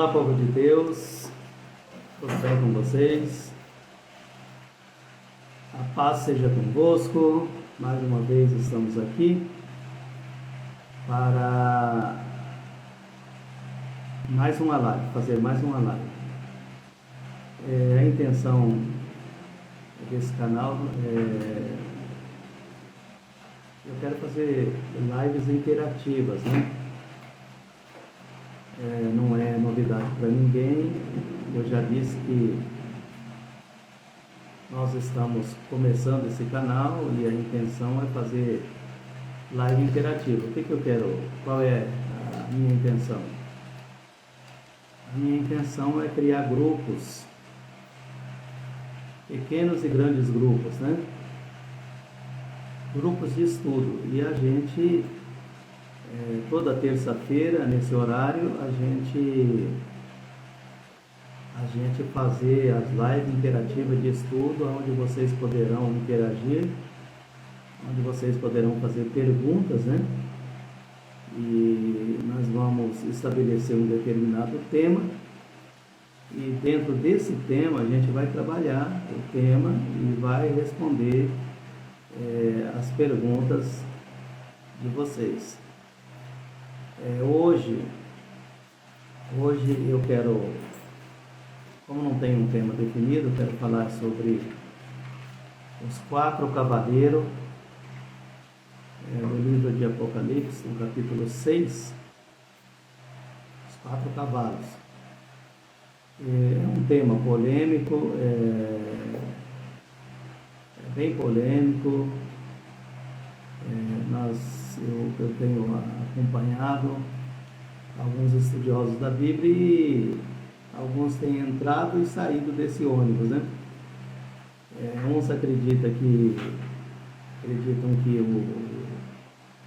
Olá, povo de Deus, tudo bem com vocês? A paz seja convosco. Mais uma vez estamos aqui para mais uma live, fazer mais uma live. A intenção desse canal eu quero fazer lives interativas, né? Não é novidade para ninguém. Eu já disse que nós estamos começando esse canal e a intenção é fazer live interativa. O que eu quero? Qual é a minha intenção? A minha intenção é criar grupos, pequenos e grandes grupos, né? Grupos de estudo. E a gente, toda terça-feira, nesse horário, a gente fazer as lives interativas de estudo, onde vocês poderão interagir, onde vocês poderão fazer perguntas, né? E nós vamos estabelecer um determinado tema, e dentro desse tema a gente vai trabalhar o tema e vai responder as perguntas de vocês. Hoje eu quero, como não tem um tema definido, eu quero falar sobre os 4 cavaleiros do livro de Apocalipse, no capítulo 6, os 4 cavalos. É um tema polêmico, bem polêmico. Eu tenho acompanhado alguns estudiosos da Bíblia e alguns têm entrado e saído desse ônibus, né? Uns acreditam que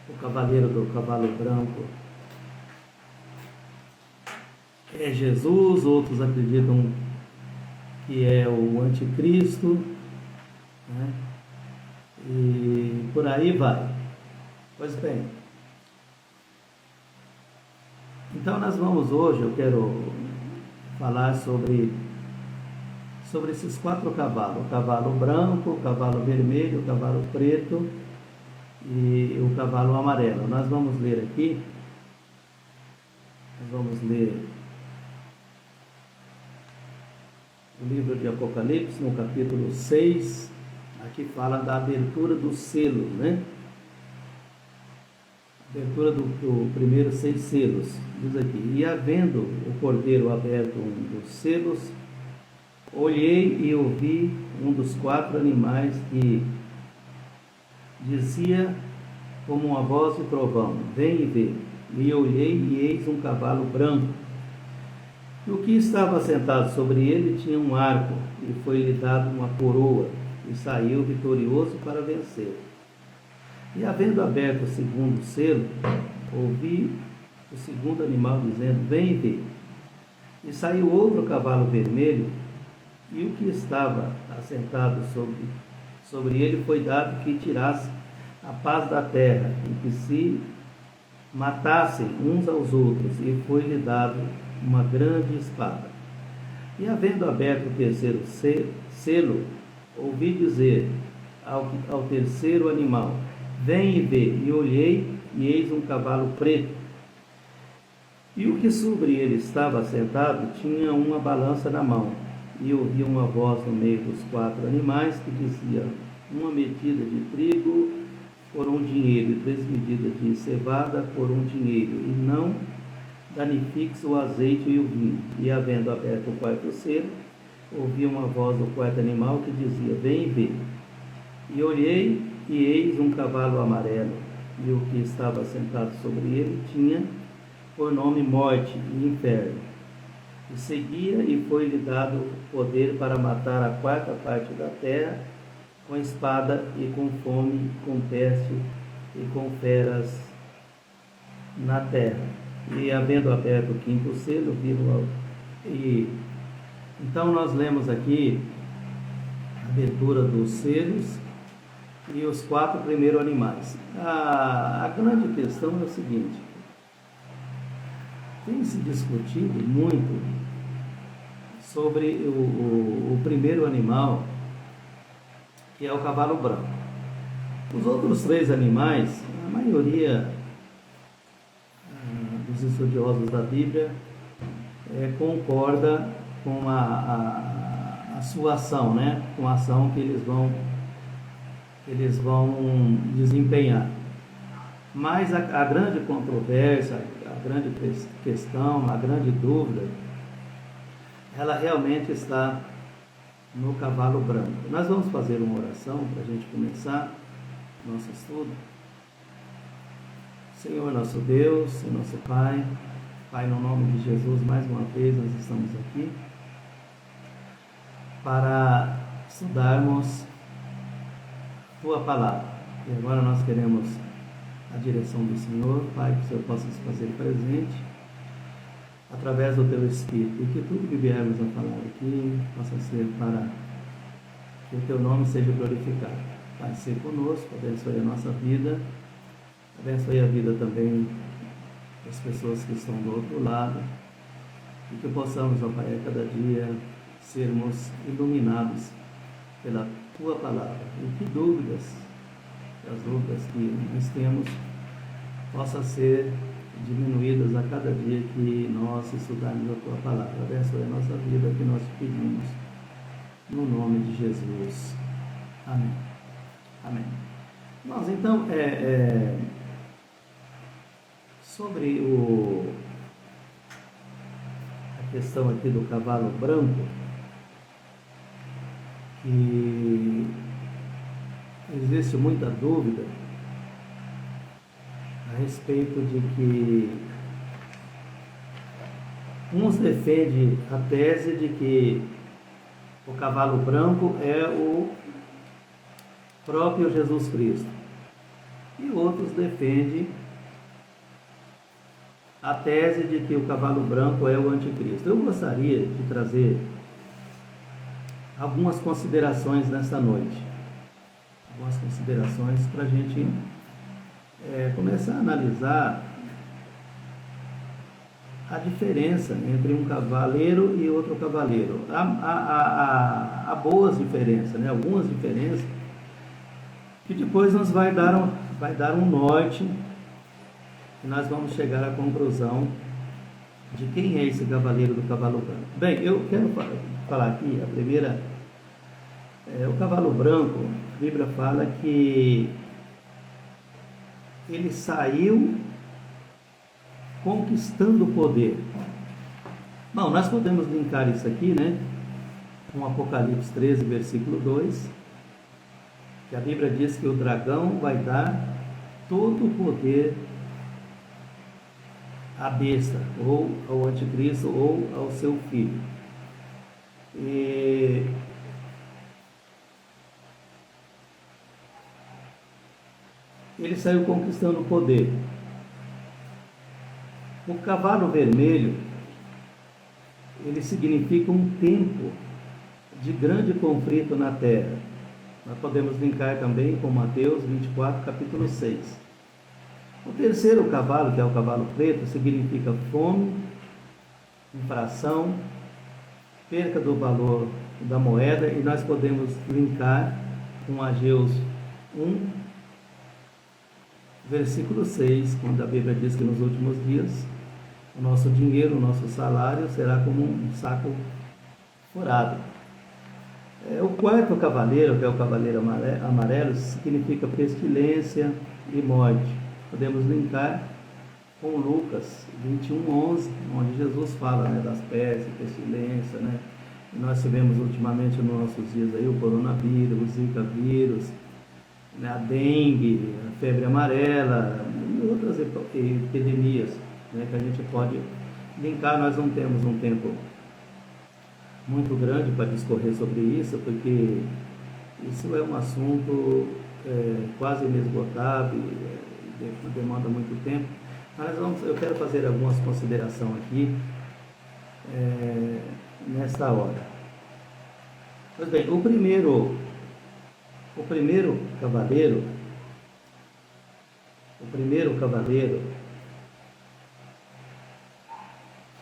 o cavaleiro do cavalo branco é Jesus, outros acreditam que é o anticristo, né? E por aí vai. Pois bem, então nós vamos hoje, eu quero falar sobre esses 4 cavalos: o cavalo branco, o cavalo vermelho, o cavalo preto e o cavalo amarelo. Nós vamos ler aqui, o livro de Apocalipse, no capítulo 6, aqui fala da abertura do selo, né? Abertura do primeiro 6 selos, diz aqui: e havendo o cordeiro aberto um dos selos, olhei e ouvi um dos 4 animais que dizia como uma voz de trovão: vem e vê. E olhei, e eis um cavalo branco, e o que estava sentado sobre ele tinha um arco, e foi-lhe dado uma coroa, e saiu vitorioso para vencer. E havendo aberto o segundo selo, ouvi o segundo animal dizendo: vem e vê. E saiu outro cavalo vermelho, e o que estava assentado sobre ele foi dado que tirasse a paz da terra, e que se matassem uns aos outros, e foi-lhe dado uma grande espada. E havendo aberto o terceiro selo, ouvi dizer ao terceiro animal: vem e vê. E olhei, e eis um cavalo preto, e o que sobre ele estava assentado tinha uma balança na mão. E ouvi uma voz no meio dos 4 animais que dizia: uma medida de trigo por um dinheiro, e 3 medidas de cevada por um dinheiro, e não danifiques o azeite e o vinho. E havendo aberto o 4º selo, ouvi uma voz do 4º animal que dizia: vem e vê. E olhei, e eis um cavalo amarelo, e o que estava sentado sobre ele tinha por nome Morte e Inferno. E seguia, e foi-lhe dado poder para matar a 4ª parte da terra, com espada e com fome, com peste e com feras na terra. E havendo aberto o 5º selo, viram. E então nós lemos aqui a abertura dos selos e os 4 primeiros animais. A grande questão é o seguinte: Tem se discutido muito sobre o primeiro animal, que é o cavalo branco. Os outros três animais, a maioria dos estudiosos da Bíblia concorda com a sua ação, né? Com a ação que eles vão desempenhar. Mas a grande controvérsia, a grande questão, a grande dúvida, ela realmente está no cavalo branco. Nós vamos fazer uma oração para a gente começar nosso estudo. Senhor nosso Deus, Senhor nosso Pai, Pai, no nome de Jesus, mais uma vez nós estamos aqui para estudarmos Tua Palavra. E agora nós queremos a direção do Senhor, Pai, que o Senhor possa se fazer presente através do Teu Espírito, e que tudo que viermos a falar aqui possa ser para que o Teu nome seja glorificado. Pai, seja conosco, abençoe a nossa vida, abençoe a vida também das pessoas que estão do outro lado, e que possamos, ó Pai, a cada dia sermos iluminados pela Tua Palavra, e que as dúvidas que nós temos possam ser diminuídas a cada dia que nós estudarmos a Tua Palavra. Abençoe a nossa vida, que nós te pedimos, no nome de Jesus. Amém. Amém. Nós, então, sobre a questão aqui do cavalo branco, que existe muita dúvida a respeito de que uns defendem a tese de que o cavalo branco é o próprio Jesus Cristo, e outros defendem a tese de que o cavalo branco é o anticristo. Eu gostaria de trazer algumas considerações nesta noite, algumas considerações para a gente começar a analisar a diferença entre um cavaleiro e outro cavaleiro. Há boas diferenças, né? Algumas diferenças que depois nos vai dar um norte, e nós vamos chegar à conclusão de quem é esse cavaleiro do cavalo branco. Bem, eu quero falar aqui, a primeira, o cavalo branco, a Bíblia fala que ele saiu conquistando o poder. Bom, nós podemos linkar isso aqui, né, com Apocalipse 13, versículo 2, que a Bíblia diz que o dragão vai dar todo o poder à besta, ou ao anticristo, ou ao seu filho. E ele saiu conquistando o poder. O cavalo vermelho, ele significa um tempo de grande conflito na terra. Nós podemos linkar também com Mateus 24, capítulo 6. O terceiro cavalo, que é o cavalo preto, significa fome, infração, perca do valor da moeda, e nós podemos linkar com Ageu 1, versículo 6, quando a Bíblia diz que nos últimos dias o nosso dinheiro, o nosso salário será como um saco furado. O quarto cavaleiro, que é o cavaleiro amarelo, significa pestilência e morte. Podemos linkar com Lucas 21:11, onde Jesus fala, né, das pestes, pestilência, né? E nós tivemos ultimamente nos nossos dias aí o coronavírus, o zika vírus, né, a dengue, a febre amarela e outras epidemias, né, que a gente pode linkar. Nós não temos um tempo muito grande para discorrer sobre isso, porque isso é um assunto quase inesgotável, demanda muito tempo. Mas eu quero fazer algumas considerações aqui nesta hora. Pois bem, o primeiro cavaleiro,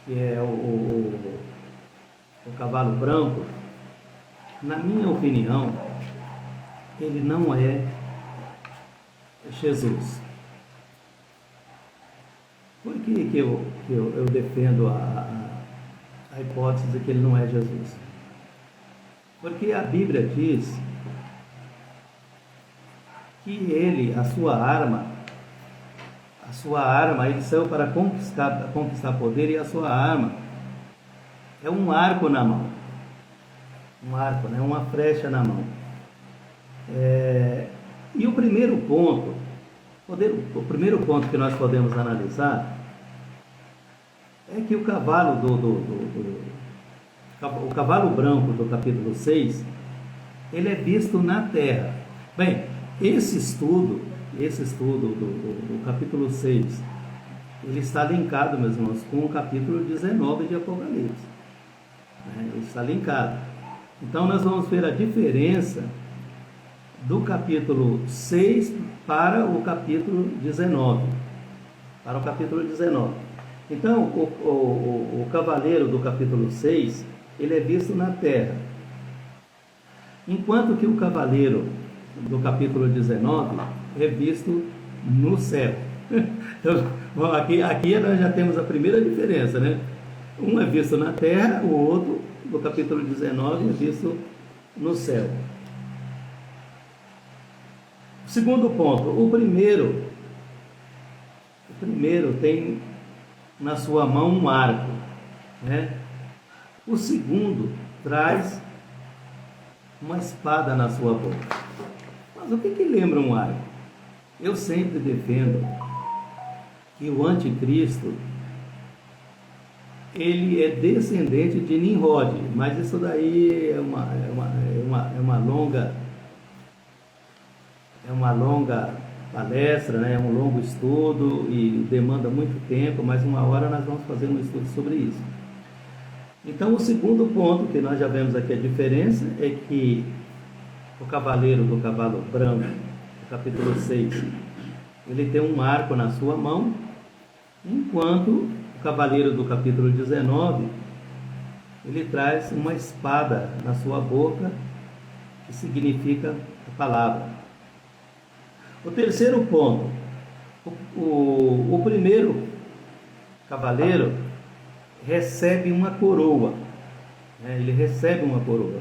que é o cavalo branco, na minha opinião, ele não é Jesus. Por que eu defendo a hipótese de que ele não é Jesus? Porque a Bíblia diz que ele, a sua arma, ele saiu para conquistar poder, e a sua arma é um arco na mão. Um arco, né? Uma flecha na mão. E o primeiro ponto que nós podemos analisar é que o cavalo o cavalo branco do capítulo 6, ele é visto na terra. Bem, esse estudo do capítulo 6, ele está linkado, meus irmãos, com o capítulo 19 de Apocalipse. Ele está linkado. Então nós vamos ver a diferença do capítulo 6 para o capítulo 19. Então, o cavaleiro do capítulo 6, ele é visto na terra, enquanto que o cavaleiro do capítulo 19 é visto no céu. Então, bom, aqui nós já temos a primeira diferença, né? Um é visto na terra, o outro, do capítulo 19, é visto no céu. Segundo ponto, o primeiro tem na sua mão um arco, né? O segundo traz uma espada na sua boca. Mas o que lembra um arco? Eu sempre defendo que o anticristo, ele é descendente de Nimrod, mas isso daí é uma longa palestra, né? É um longo estudo e demanda muito tempo, mas uma hora nós vamos fazer um estudo sobre isso. Então, o segundo ponto que nós já vemos aqui a diferença é que o cavaleiro do cavalo branco, no capítulo 6, ele tem um arco na sua mão, enquanto o cavaleiro do capítulo 19, ele traz uma espada na sua boca, que significa a palavra. O terceiro ponto, o primeiro cavaleiro recebe uma coroa, né? Ele recebe uma coroa.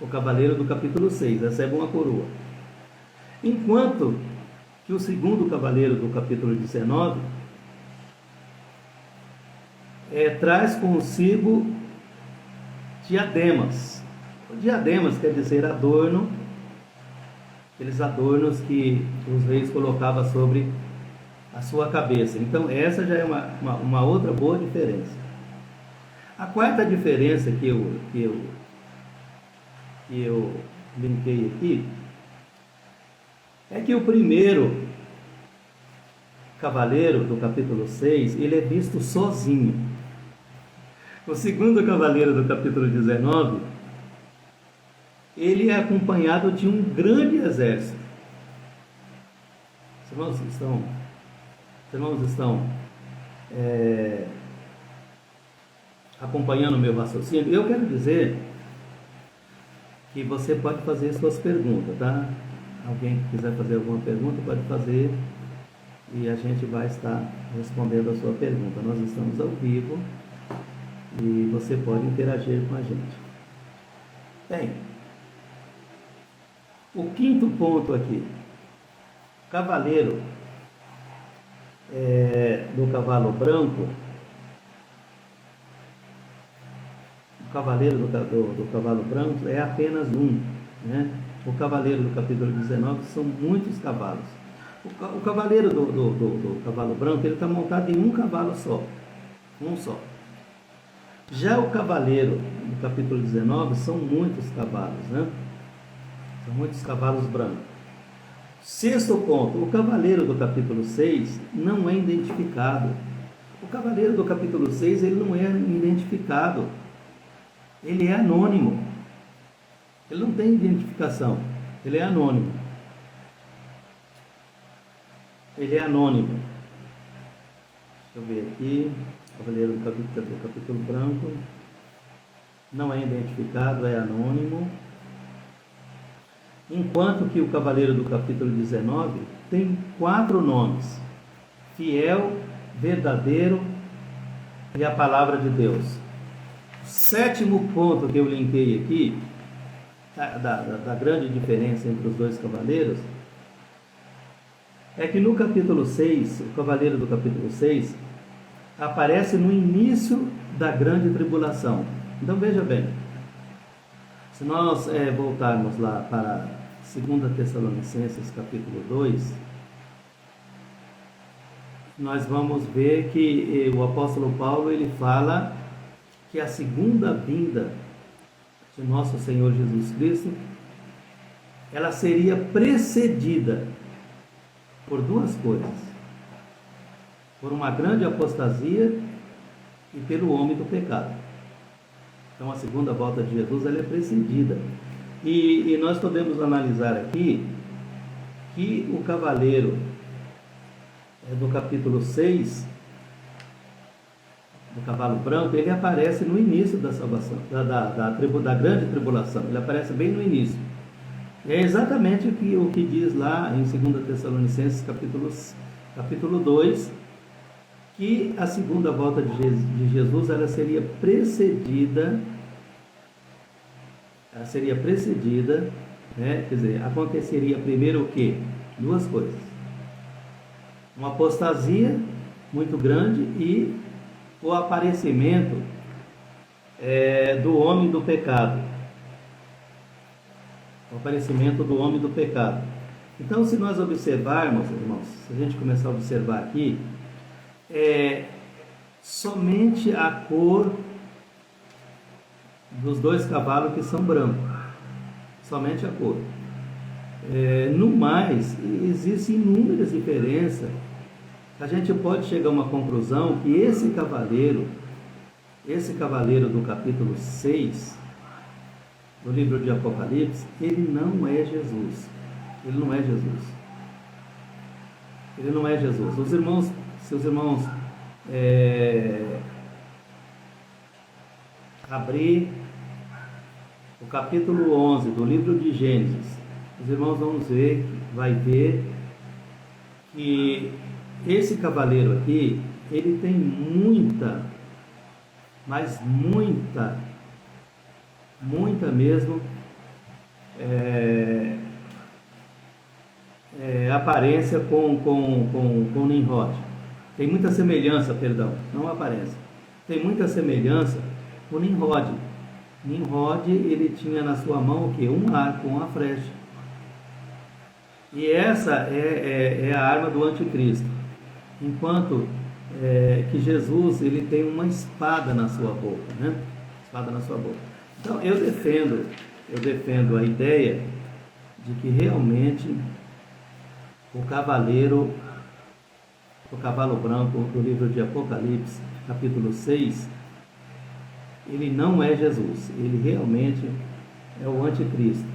O cavaleiro do capítulo 6 recebe uma coroa, enquanto que o segundo cavaleiro do capítulo 19 traz consigo diademas. Diademas quer dizer adorno, aqueles adornos que os reis colocavam sobre a sua cabeça. Então essa já é uma outra boa diferença. A quarta diferença que eu linkei aqui é que o primeiro cavaleiro do capítulo 6, ele é visto sozinho. O segundo cavaleiro do capítulo 19, ele é acompanhado de um grande exército. Os irmãos estão acompanhando o meu raciocínio? Eu quero dizer que você pode fazer suas perguntas, tá? Alguém que quiser fazer alguma pergunta pode fazer e a gente vai estar respondendo a sua pergunta. Nós estamos ao vivo e você pode interagir com a gente. Bem, o quinto ponto aqui, cavaleiro do cavalo branco. O cavaleiro do cavalo branco é apenas um, né? O cavaleiro do capítulo 19 são muitos cavalos. O cavaleiro do cavalo branco, ele está montado em um cavalo só, um só. Já o cavaleiro do capítulo 19 são muitos cavalos, né? São muitos cavalos brancos. Sexto ponto, o cavaleiro do capítulo 6 não é identificado. O cavaleiro do capítulo 6, ele não é identificado. Ele é anônimo. Ele não tem identificação. Ele é anônimo. Ele é anônimo. Deixa eu ver aqui. Cavaleiro do capítulo branco não é identificado, é anônimo. Enquanto que o cavaleiro do capítulo 19 tem 4 nomes: fiel, verdadeiro e a palavra de Deus. O 7º ponto que eu linkei aqui, da grande diferença entre os dois cavaleiros, é que no capítulo 6, o cavaleiro do capítulo 6, aparece no início da grande tribulação. Então veja bem, se nós voltarmos lá para 2 Tessalonicenses capítulo 2, nós vamos ver que o apóstolo Paulo ele fala que a segunda vinda de nosso Senhor Jesus Cristo, ela seria precedida por 2 coisas: por uma grande apostasia e pelo homem do pecado. Então a segunda volta de Jesus ela é precedida. E nós podemos analisar aqui que o cavaleiro do capítulo 6, do cavalo branco, ele aparece no início da salvação, da grande tribulação. Ele aparece bem no início. É exatamente o que diz lá em 2 Tessalonicenses capítulo 2, que a segunda volta de Jesus ela seria precedida, né? Quer dizer, aconteceria primeiro o quê? 2 coisas: uma apostasia muito grande e o aparecimento do homem do pecado. O aparecimento do homem do pecado. Então, se nós observarmos, irmãos, se a gente começar a observar aqui, somente a cor dos 2 cavalos que são brancos, somente a cor. No mais, existem inúmeras diferenças. A gente pode chegar a uma conclusão que esse cavaleiro do capítulo 6 do livro de Apocalipse, ele não é Jesus. Ele não é Jesus. Ele não é Jesus. Se os irmãos abrir o capítulo 11 do livro de Gênesis, os irmãos vai ver que esse cavaleiro aqui, ele tem muita, mas muita mesmo aparência com Nimrod. Tem muita semelhança, não aparência. Tem muita semelhança com Nimrod. Nimrod, ele tinha na sua mão o quê? Um arco, uma flecha. E essa é a arma do anticristo. Enquanto que Jesus, ele tem uma espada na sua boca, né? Espada na sua boca. Então, eu defendo a ideia de que realmente o cavalo branco do livro de Apocalipse, capítulo 6, ele não é Jesus, ele realmente é o anticristo.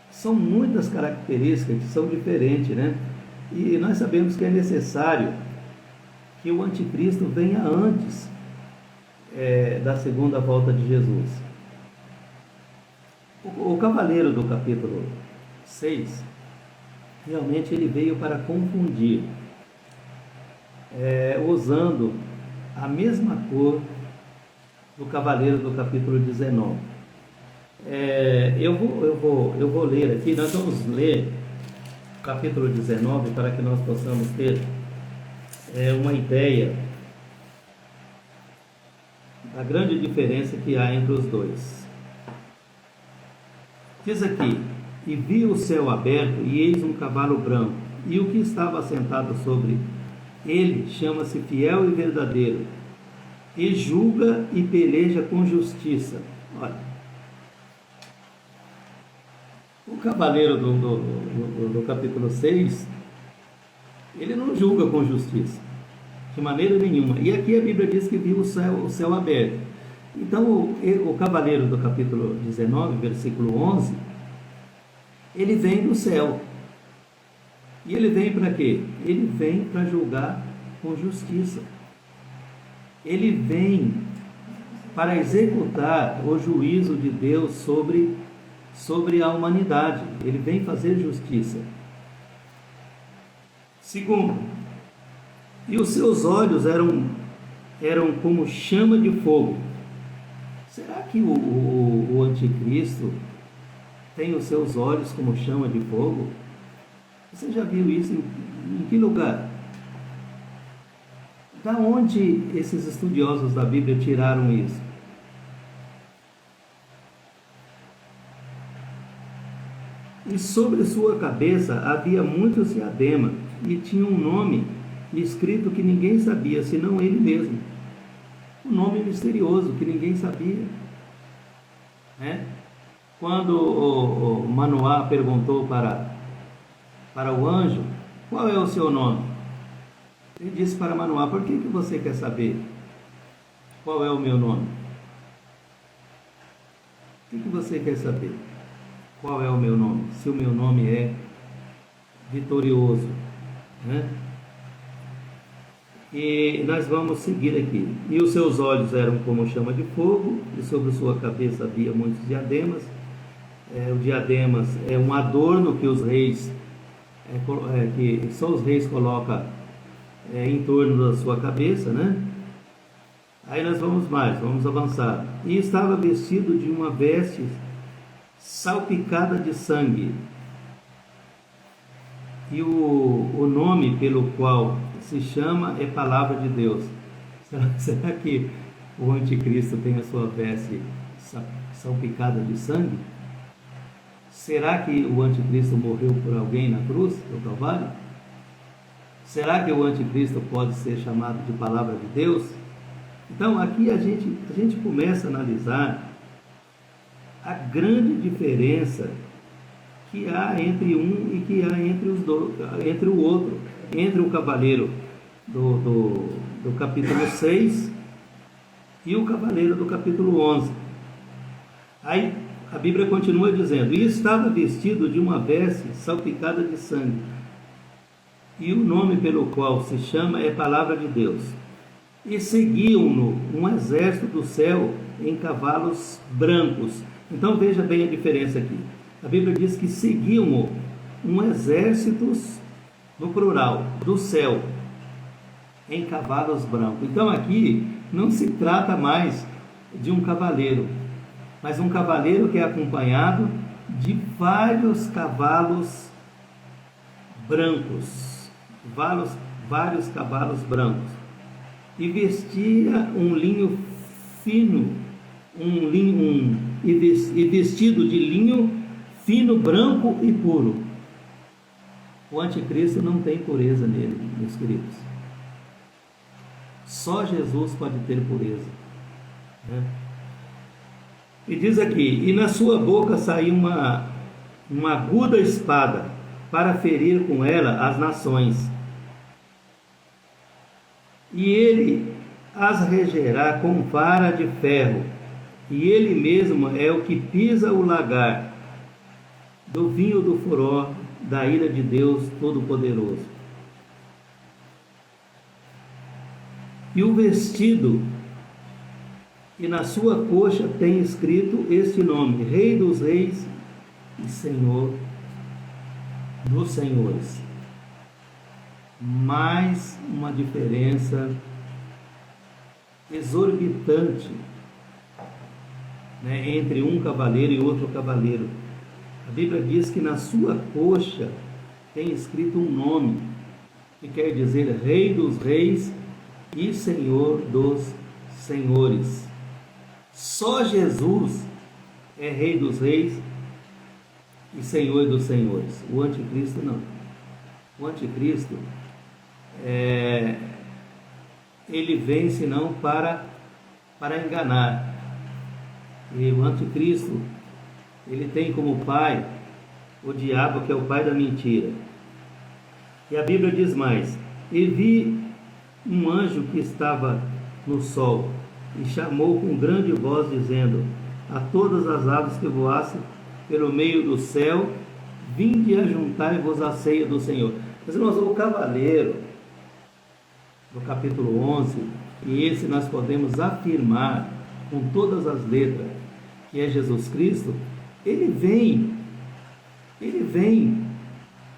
São muitas características que são diferentes, né? E nós sabemos que é necessário que o anticristo venha antes da segunda volta de Jesus. O cavaleiro do capítulo 6, realmente ele veio para confundir, usando a mesma cor do cavaleiro do capítulo 19. Eu vou ler aqui, nós vamos ler o capítulo 19 para que nós possamos ter uma ideia da grande diferença que há entre os dois. Diz aqui: e vi o céu aberto, e eis um cavalo branco, e o que estava assentado sobre ele chama-se Fiel e Verdadeiro, e julga e peleja com justiça. Olha, o cavaleiro do capítulo 6, ele não julga com justiça, de maneira nenhuma. E aqui a Bíblia diz que viu o céu aberto. Então o cavaleiro do capítulo 19, versículo 11, ele vem do céu. E ele vem para quê? Ele vem para julgar com justiça. Ele vem para executar o juízo de Deus sobre a humanidade. Ele vem fazer justiça. Segundo, e os seus olhos eram como chama de fogo. Será que o anticristo tem os seus olhos como chama de fogo? Você já viu isso em que lugar? Da onde esses estudiosos da Bíblia tiraram isso? E sobre sua cabeça havia muitos diademas, e tinha um nome escrito que ninguém sabia, senão ele mesmo. Um nome misterioso que ninguém sabia. Quando o Manoá perguntou para o anjo, qual é o seu nome? Ele disse para Manoá, por que você quer saber qual é o meu nome? Por que você quer saber qual é o meu nome? Se o meu nome é vitorioso. E nós vamos seguir aqui. E os seus olhos eram como chama de fogo, e sobre sua cabeça havia muitos diademas. O diademas é um adorno que os reis, que só os reis colocam em torno da sua cabeça, Aí nós vamos avançar. E estava vestido de uma veste salpicada de sangue. E o nome pelo qual se chama é Palavra de Deus. Será que o anticristo tem a sua veste salpicada de sangue? Será que o anticristo morreu por alguém na cruz, no Calvário? Será que o anticristo pode ser chamado de Palavra de Deus? Então aqui a gente começa a analisar a grande diferença que há entre um e que há entre o outro, entre o cavaleiro do capítulo 6 e o cavaleiro do capítulo 11. Aí a Bíblia continua dizendo, e estava vestido de uma veste salpicada de sangue, e o nome pelo qual se chama é Palavra de Deus. E seguiam-no um exército do céu em cavalos brancos. Então veja bem a diferença aqui. A Bíblia diz que seguiam um exército, no plural, do céu, em cavalos brancos. Então aqui não se trata mais de um cavaleiro, mas um cavaleiro que é acompanhado de vários cavalos brancos, vários cavalos brancos, e vestia um linho fino, e vestido de linho fino, branco e puro. O anticristo não tem pureza nele, meus queridos. Só Jesus pode ter pureza. E diz aqui, e na sua boca saiu uma aguda espada, para ferir com ela as nações. E ele as regerá com vara de ferro, e ele mesmo é o que pisa o lagar do vinho do furor da ira de Deus Todo-Poderoso. E o vestido, e na sua coxa tem escrito este nome, Rei dos Reis e Senhor dos Senhores. Mais uma diferença exorbitante, entre um cavaleiro e outro cavaleiro. A Bíblia diz que na sua coxa tem escrito um nome, que quer dizer Rei dos Reis e Senhor dos Senhores. Só Jesus é Rei dos Reis e Senhor dos Senhores. O anticristo não. O anticristo ele vem senão para enganar. E o anticristo, ele tem como pai o diabo, que é o pai da mentira. E a Bíblia diz mais: e vi um anjo que estava no sol, e chamou com grande voz, dizendo a todas as aves que voassem pelo meio do céu, vinde e ajuntai-vos à ceia do Senhor. Mas, irmãos, o cavaleiro, do capítulo 11, e esse nós podemos afirmar com todas as letras, que é Jesus Cristo, ele vem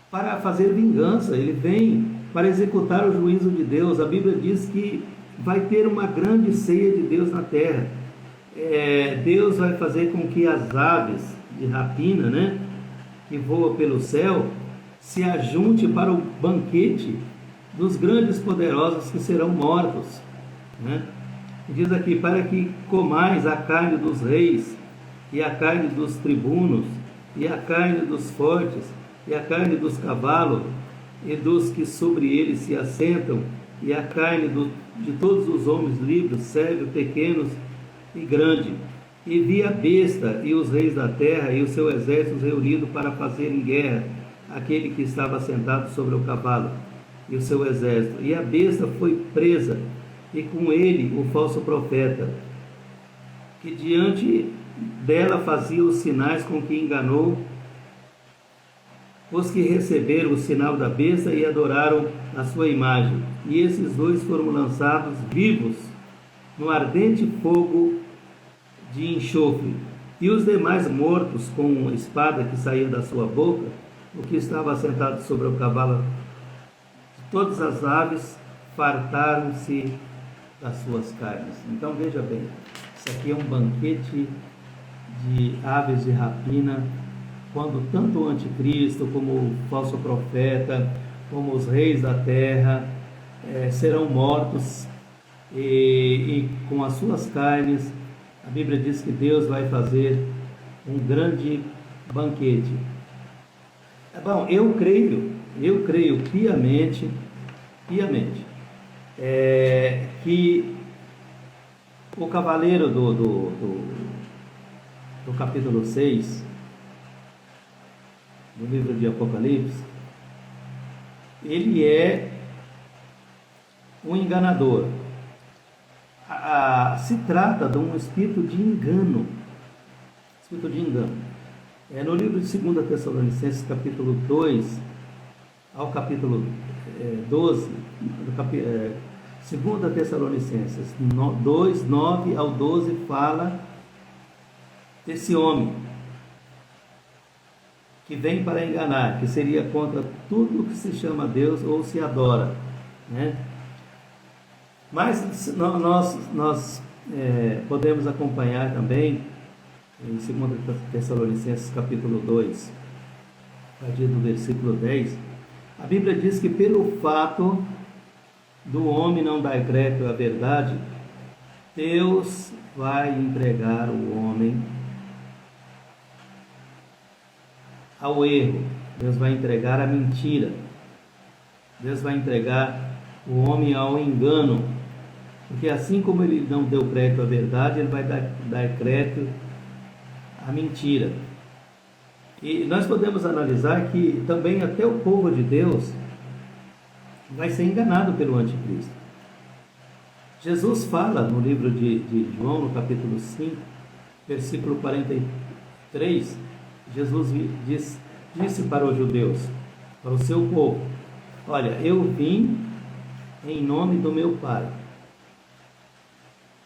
para fazer vingança, ele vem para executar o juízo de Deus. A Bíblia diz que vai ter uma grande ceia de Deus na terra. Deus vai fazer com que as aves de rapina, né, que voam pelo céu, se ajunte para o banquete dos grandes poderosos que serão mortos, né? Diz aqui, para que comais a carne dos reis, e a carne dos tribunos, e a carne dos fortes, e a carne dos cavalos, e dos que sobre eles se assentam, e a carne de todos os homens livres, sérvios, pequenos e grandes. E vi a besta e os reis da terra e o seu exército reunido para fazerem guerra àquele que estava sentado sobre o cavalo e o seu exército. E a besta foi presa, e com ele o falso profeta, que diante dela fazia os sinais com que enganou os que receberam o sinal da besta e adoraram a sua imagem. E esses dois foram lançados vivos no ardente fogo de enxofre. E os demais mortos com espada que saía da sua boca, o que estava sentado sobre o cavalo, todas as aves fartaram-se das suas carnes. Então veja bem, isso aqui é um banquete de aves de rapina, quando tanto o anticristo como o falso profeta, como os reis da terra serão mortos, e com as suas carnes, a Bíblia diz que Deus vai fazer um grande banquete. Bom, eu creio piamente, que o cavaleiro do capítulo 6 do livro de Apocalipse, ele é um enganador. Se trata de um espírito de engano. No livro de 2 Tessalonicenses, capítulo 2 ao capítulo 12, 2 Tessalonicenses 2, 9 ao 12, fala desse homem que vem para enganar, que seria contra tudo que se chama Deus ou se adora, né? Mas nós podemos acompanhar também em 2 Tessalonicenses capítulo 2, a partir do versículo 10, a Bíblia diz que pelo fato do homem não dar crédito à verdade, Deus vai entregar o homem ao erro, Deus vai entregar a mentira, Deus vai entregar o homem ao engano, porque assim como ele não deu crédito à verdade, ele vai dar crédito à mentira. E nós podemos analisar que também até o povo de Deus vai ser enganado pelo anticristo. Jesus fala no livro de João, no capítulo 5, versículo 43, Jesus disse para os judeus, para o seu povo: olha, eu vim em nome do meu Pai,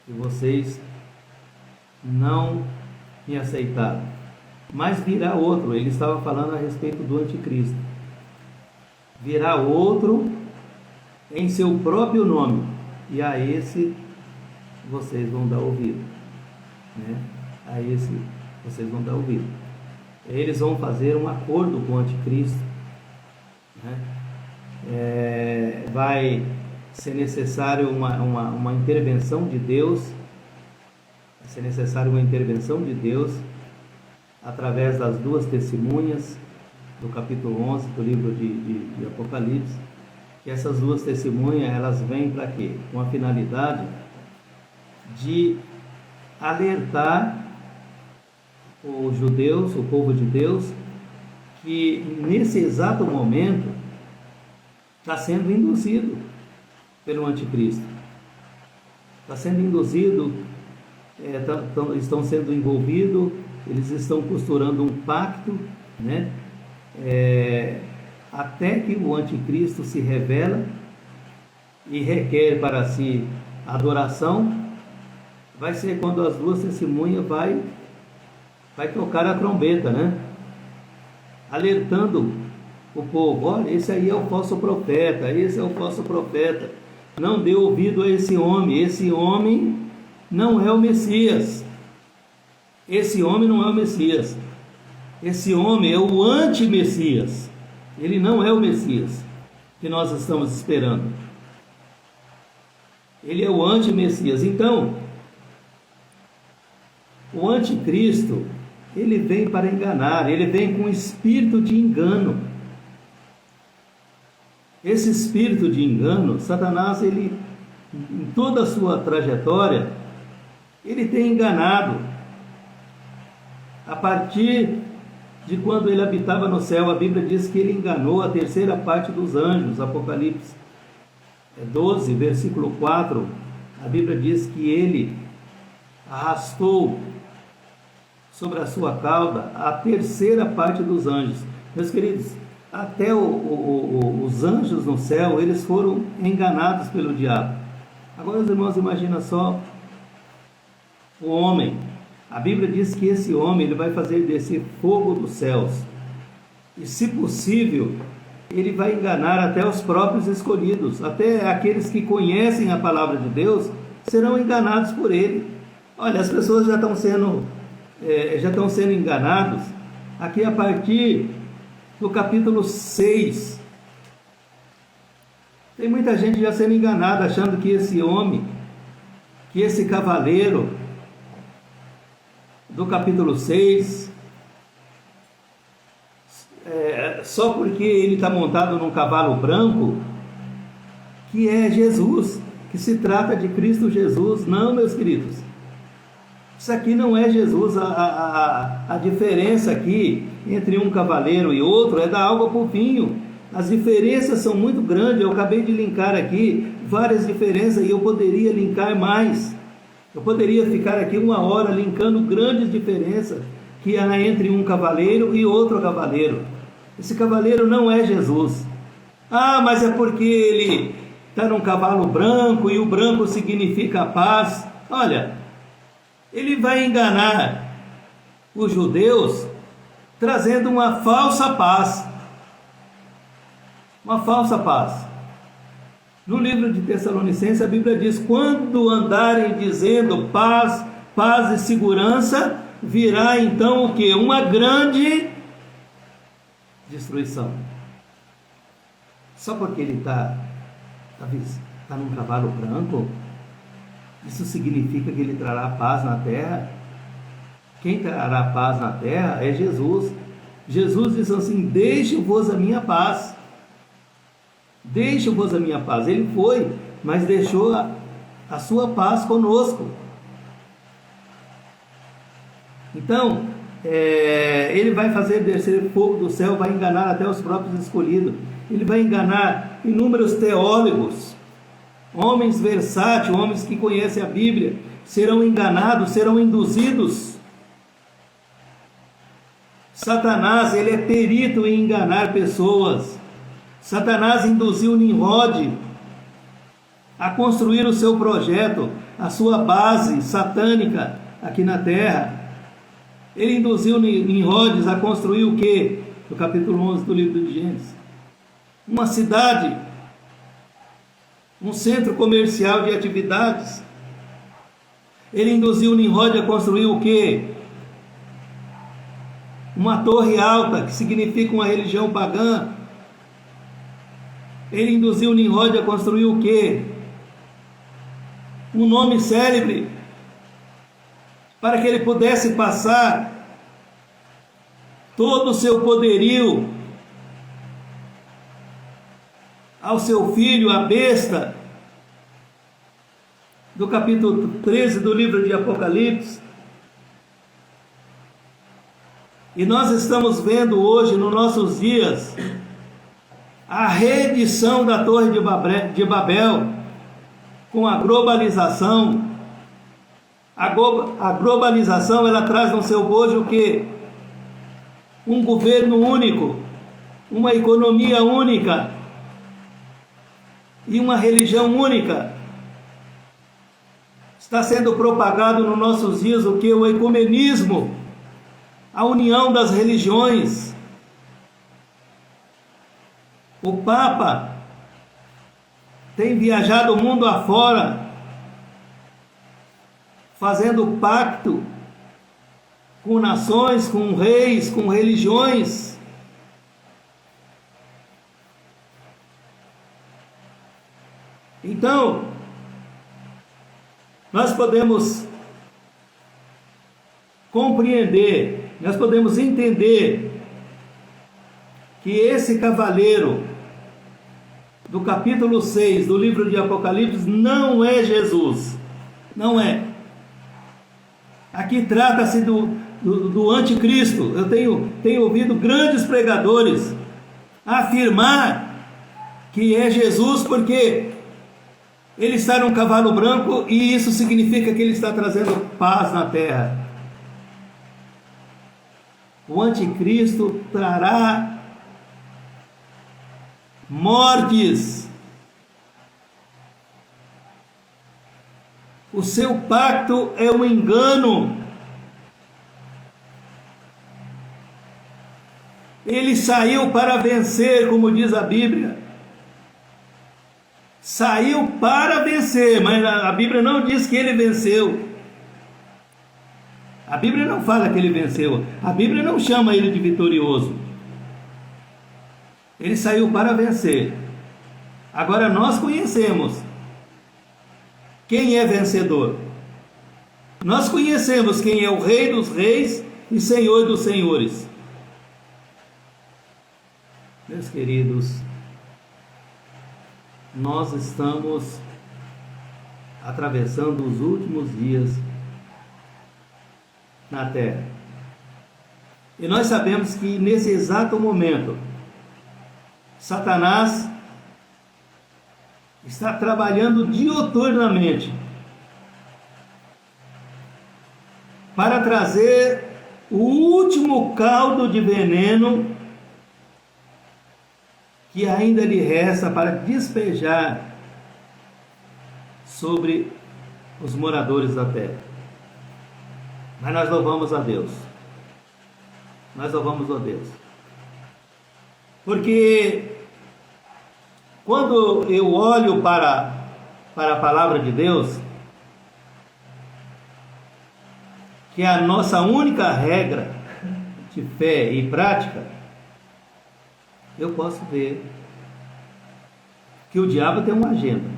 e vocês não me aceitaram, mas virá outro. Ele estava falando a respeito do anticristo. Virá outro em seu próprio nome, e a esse vocês vão dar ouvido, né? A esse vocês vão dar ouvido. Eles vão fazer um acordo com o anticristo, né? Vai ser necessário uma intervenção de Deus, vai ser necessário uma intervenção de Deus através das duas testemunhas do capítulo 11 do livro de Apocalipse, que essas duas testemunhas, elas vêm para quê? Com a finalidade de alertar os judeus, o povo de Deus, que nesse exato momento está sendo induzido pelo anticristo, está sendo induzido, estão sendo envolvidos, eles estão costurando um pacto, né? Até que o anticristo se revela e requer para si adoração, vai ser quando as duas testemunhas vai tocar a trombeta, né? Alertando o povo: olha, esse aí é o falso profeta, esse é o falso profeta. Não dê ouvido a esse homem não é o Messias. Esse homem não é o Messias. Esse homem é o anti-Messias. Ele não é o Messias que nós estamos esperando. Ele é o anti-Messias. Então, o anticristo, ele vem para enganar, ele vem com um espírito de engano. Esse espírito de engano, Satanás, ele, em toda a sua trajetória, ele tem enganado. A partir de quando ele habitava no céu, a Bíblia diz que ele enganou a terceira parte dos anjos. Apocalipse 12, versículo 4, a Bíblia diz que ele arrastou sobre a sua cauda a terceira parte dos anjos. Meus queridos, até os anjos no céu, eles foram enganados pelo diabo. Agora, os irmãos, imagina só o homem. A Bíblia diz que esse homem, ele vai fazer descer fogo dos céus. E, se possível, ele vai enganar até os próprios escolhidos. Até aqueles que conhecem a palavra de Deus serão enganados por ele. Olha, as pessoas já estão sendo enganados aqui a partir do capítulo 6. Tem muita gente já sendo enganada, achando que esse homem, que esse cavaleiro do capítulo 6, só porque ele está montado num cavalo branco, que é Jesus, que se trata de Cristo Jesus. Não, meus queridos, isso aqui não é Jesus. A diferença aqui entre um cavaleiro e outro é da água para o vinho. As diferenças são muito grandes. Eu acabei de linkar aqui várias diferenças e eu poderia linkar mais. Eu poderia ficar aqui 1 hora linkando grandes diferenças que há entre um cavaleiro e outro cavaleiro. Esse cavaleiro não é Jesus. Ah, mas é porque ele está num cavalo branco e o branco significa paz. Olha, ele vai enganar os judeus trazendo uma falsa paz. Uma falsa paz. No livro de Tessalonicenses, a Bíblia diz: quando andarem dizendo paz, paz e segurança, virá então o que? Uma grande destruição. Só porque ele está num cavalo branco, isso significa que ele trará paz na terra? Quem trará paz na terra é Jesus. Jesus disse assim: deixo-vos a minha paz. Deixo-vos a minha paz. Ele foi, mas deixou a sua paz conosco. Então, ele vai fazer descer fogo do céu, vai enganar até os próprios escolhidos. Ele vai enganar inúmeros teólogos, homens versáteis, homens que conhecem a Bíblia, serão enganados, serão induzidos. Satanás, ele é perito em enganar pessoas. Satanás induziu Nimrod a construir o seu projeto, a sua base satânica aqui na terra. Ele induziu Nimrod a construir o quê? No capítulo 11 do livro de Gênesis. Uma cidade, um centro comercial de atividades. Ele induziu Nimrod a construir o quê? Uma torre alta, que significa uma religião pagã. Ele induziu Nimrod a construir o quê? Um nome célebre, para que ele pudesse passar todo o seu poderio ao seu filho, a besta, do capítulo 13 do livro de Apocalipse. E nós estamos vendo hoje, nos nossos dias, a reedição da Torre de Babel, com a globalização. A globalização, ela traz no seu bojo o quê? Um governo único, uma economia única. e uma religião única. Está sendo propagado nos nossos dias o que? O ecumenismo, a união das religiões. O Papa tem viajado o mundo afora, fazendo pacto com nações, com reis, com religiões. Então, nós podemos compreender, nós podemos entender que esse cavaleiro do capítulo 6 do livro de Apocalipse não é Jesus, não é. Aqui trata-se do anticristo. Eu tenho ouvido grandes pregadores afirmar que é Jesus porque ele está num cavalo branco e isso significa que ele está trazendo paz na terra. O anticristo trará mortes. O seu pacto é um engano. Ele saiu para vencer, como diz a Bíblia. Saiu para vencer, mas a Bíblia não diz que ele venceu. A Bíblia não fala que ele venceu. A Bíblia não chama ele de vitorioso. Ele saiu para vencer. Agora nós conhecemos quem é vencedor. Nós conhecemos quem é o Rei dos Reis e Senhor dos Senhores. Meus queridos, nós estamos atravessando os últimos dias na Terra. E nós sabemos que nesse exato momento, Satanás está trabalhando diuturnamente para trazer o último caldo de veneno que ainda lhe resta para despejar sobre os moradores da terra. Mas nós louvamos a Deus. Nós louvamos a Deus. Porque quando eu olho para a palavra de Deus, que é a nossa única regra de fé e prática, eu posso ver que o diabo tem uma agenda.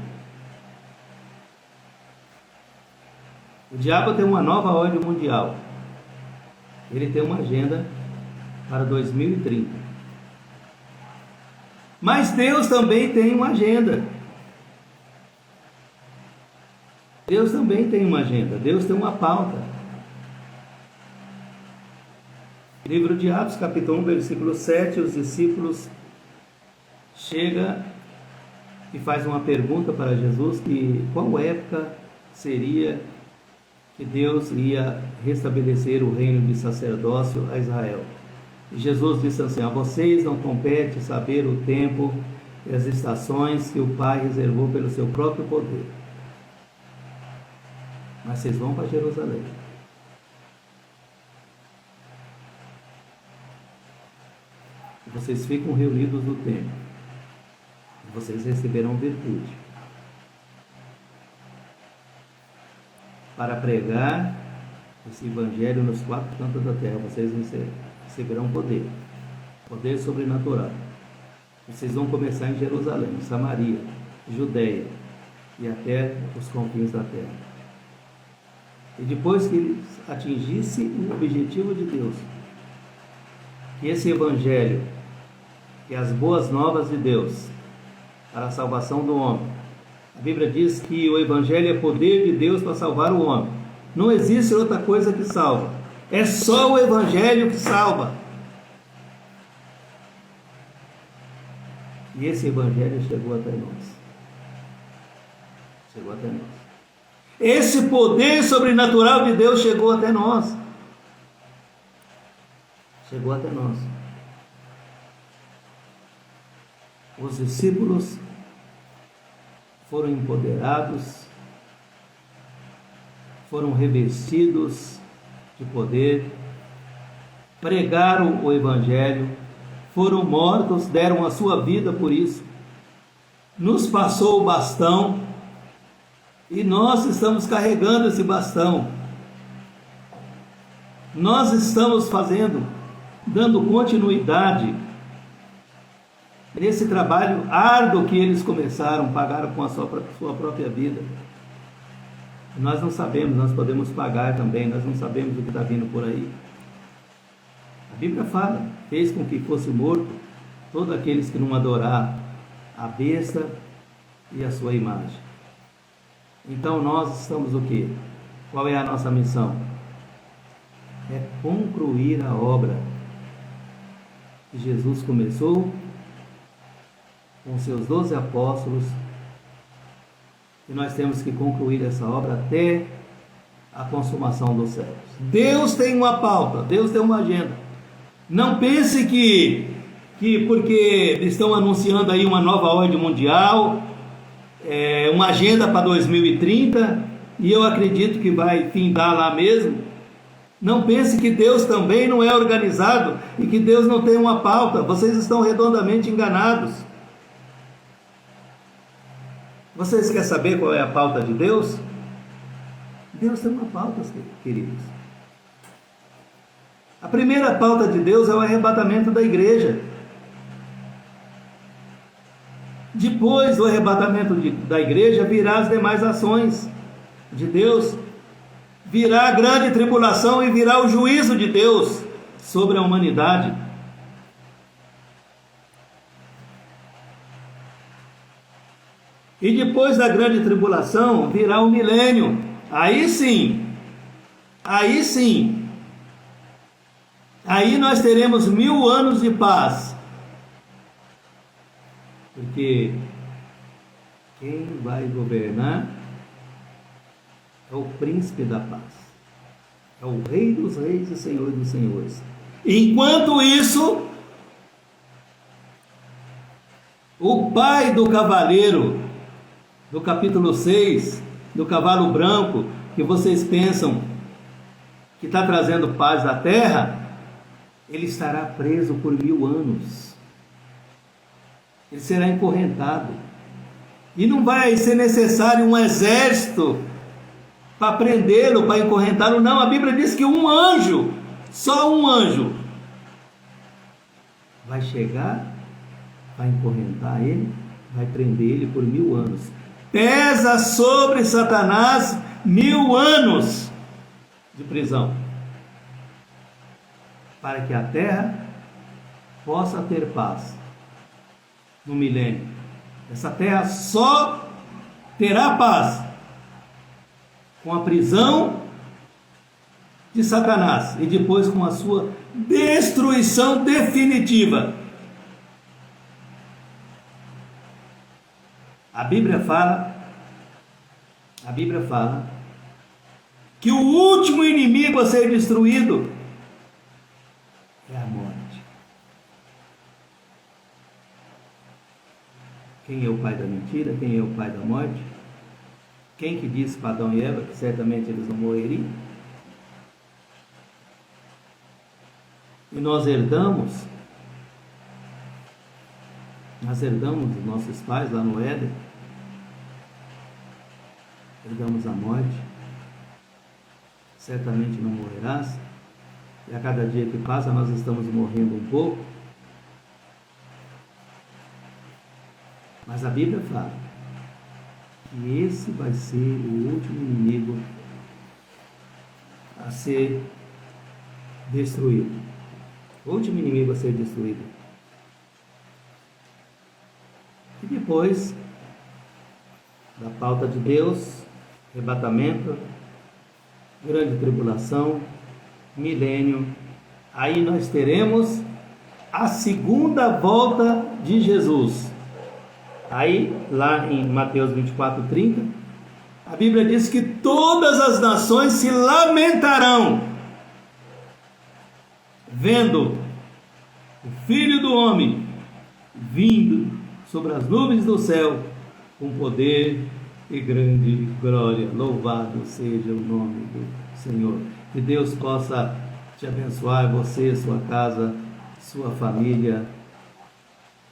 O diabo tem uma nova ordem mundial. Ele tem uma agenda para 2030. Mas Deus também tem uma agenda. Deus também tem uma agenda. Deus tem uma pauta. Livro de Atos, capítulo 1, versículo 7, os discípulos chegam e faz uma pergunta para Jesus, que qual época seria que Deus ia restabelecer o reino de sacerdócio a Israel. E Jesus disse assim: a vocês não compete saber o tempo e as estações que o Pai reservou pelo seu próprio poder, mas vocês vão para Jerusalém. Vocês ficam reunidos no templo. Vocês receberão virtude para pregar esse evangelho nos quatro cantos da terra. Vocês receberão poder sobrenatural. Vocês vão começar em Jerusalém, Samaria, Judeia e até os confins da terra. E depois que eles atingissem o objetivo de Deus, que esse evangelho, que as boas novas de Deus para a salvação do homem, a Bíblia diz que o evangelho é poder de Deus para salvar o homem. Não existe outra coisa que salva. É só o evangelho que salva. E esse evangelho chegou até nós. Chegou até nós. Esse poder sobrenatural de Deus chegou até nós. Chegou até nós. Os discípulos foram empoderados, foram revestidos de poder, pregaram o Evangelho, foram mortos, deram a sua vida por isso, nos passou o bastão e nós estamos carregando esse bastão. Nós estamos dando continuidade nesse trabalho árduo que eles começaram, pagaram com a sua própria vida. Nós não sabemos, nós podemos pagar também, nós não sabemos o que está vindo por aí. A Bíblia fala, fez com que fosse morto todos aqueles que não adorar a besta e a sua imagem. Então nós estamos o quê? Qual é a nossa missão? É concluir a obra que Jesus começou com seus 12 apóstolos, e nós temos que concluir essa obra até a consumação dos séculos. Deus tem uma pauta, Deus tem uma agenda. Não pense que porque estão anunciando aí uma nova ordem mundial, uma agenda para 2030, e eu acredito que vai findar lá mesmo. Não pense que Deus também não é organizado e que Deus não tem uma pauta. Vocês estão redondamente enganados. Vocês querem saber qual é a pauta de Deus? Deus tem uma pauta, queridos. A primeira pauta de Deus é o arrebatamento da igreja. Depois do arrebatamento da igreja, virá as demais ações de Deus. Virá a grande tribulação e virá o juízo de Deus sobre a humanidade. E depois da grande tribulação virá o milênio. Aí sim, aí nós teremos 1000 anos de paz. Porque quem vai governar é o príncipe da paz, é o rei dos reis e senhor dos senhores. Enquanto isso, o pai do cavaleiro, do capítulo 6, do cavalo branco, que vocês pensam que está trazendo paz à terra, ele estará preso por 1000 anos. Ele será encorrentado. E não vai ser necessário um exército para prendê-lo, para encorrentá-lo. Não, a Bíblia diz que um anjo, só um anjo, vai chegar, vai encorrentar ele, vai prender ele por 1000 anos. Pesa sobre Satanás 1000 anos de prisão, para que a terra possa ter paz no milênio. Essa terra só terá paz com a prisão de Satanás e depois com a sua destruição definitiva. A Bíblia fala que o último inimigo a ser destruído é a morte. Quem é o pai da mentira? Quem é o pai da morte? Quem que disse para Adão e Eva que certamente eles não morreriam? E nós herdamos dos nossos pais lá no Éden, herdamos a morte. Certamente não morrerás. E a cada dia que passa nós estamos morrendo um pouco. Mas a Bíblia fala que esse vai ser o último inimigo a ser destruído. O último inimigo a ser destruído. E depois da pauta de Deus, arrebatamento, grande tribulação, milênio, aí nós teremos a segunda volta de Jesus. Aí, lá em Mateus 24:30, a Bíblia diz que todas as nações se lamentarão, vendo o Filho do Homem vindo sobre as nuvens do céu com poder e grande glória. Louvado seja o nome do Senhor. Que Deus possa te abençoar, você, sua casa, sua família,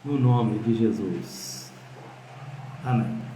no nome de Jesus. Amém.